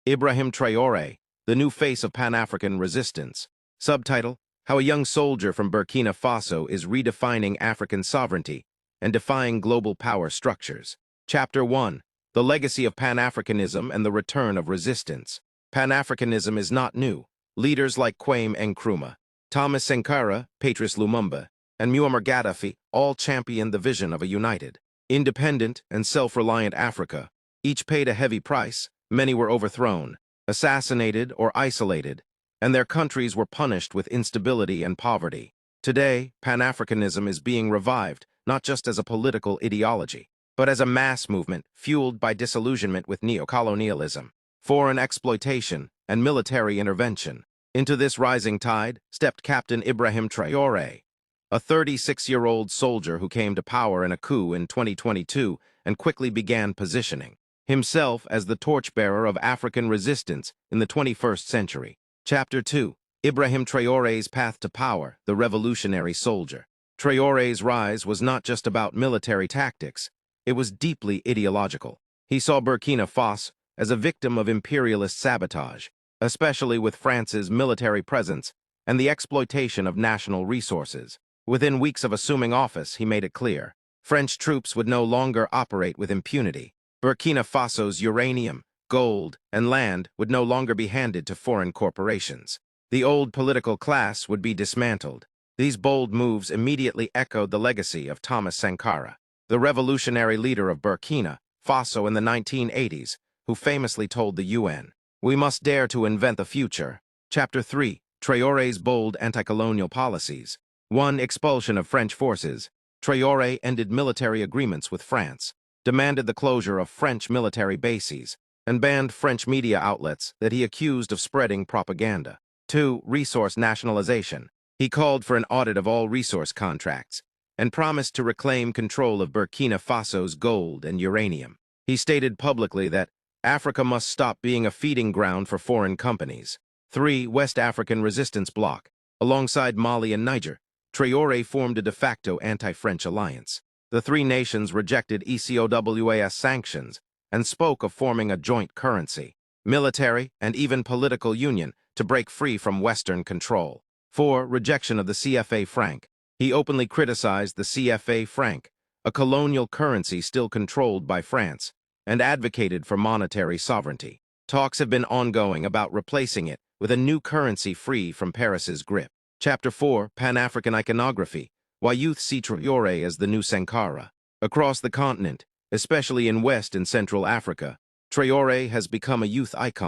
Ibrahim Traore, the new face of Pan-African resistance. Subtitle: How a young soldier from Burkina Faso is redefining African sovereignty and defying global power structures. Chapter 1. The Legacy of Pan-Africanism and the Return of Resistance. Pan-Africanism is not new. Leaders like Kwame Nkrumah, Thomas Sankara, Patrice Lumumba, and Muammar Gaddafi all championed the vision of a united, independent, and self-reliant Africa. Each paid a heavy price. Many were overthrown, assassinated, or isolated, and their countries were punished with instability and poverty. Today, Pan-Africanism is being revived, not just as a political ideology, but as a mass movement fueled by disillusionment with neocolonialism, foreign exploitation, and military intervention. Into this rising tide stepped Captain Ibrahim Traore, a 36-year-old soldier who came to power in a coup in 2022 and quickly began positioning himself as the torchbearer of African resistance in the 21st century. Chapter 2. Ibrahim Traore's Path to Power, the Revolutionary Soldier. Traore's rise was not just about military tactics, it was deeply ideological. He saw Burkina Faso as a victim of imperialist sabotage, especially with France's military presence and the exploitation of national resources. Within weeks of assuming office, he made it clear French troops would no longer operate with impunity. Burkina Faso's uranium, gold, and land would no longer be handed to foreign corporations. The old political class would be dismantled. These bold moves immediately echoed the legacy of Thomas Sankara, the revolutionary leader of Burkina Faso in the 1980s, who famously told the UN, "We must dare to invent the future." Chapter 3. Traore's bold anti-colonial policies. 1. Expulsion of French forces. Traore ended military agreements with France, demanded the closure of French military bases, and banned French media outlets that he accused of spreading propaganda. 2. Resource nationalization. He called for an audit of all resource contracts and promised to reclaim control of Burkina Faso's gold and uranium. He stated publicly that Africa must stop being a feeding ground for foreign companies. 3. West African resistance bloc. Alongside Mali and Niger, Traore formed a de facto anti-French alliance. The three nations rejected ECOWAS sanctions and spoke of forming a joint currency, military, and even political union to break free from Western control. 4. Rejection of the CFA franc. He openly criticized the CFA franc, a colonial currency still controlled by France, and advocated for monetary sovereignty. Talks have been ongoing about replacing it with a new currency free from Paris's grip. Chapter 4. Pan-African Iconography. Why youth see Traore as the new Sankara. Across the continent, especially in West and Central Africa, Traore has become a youth icon.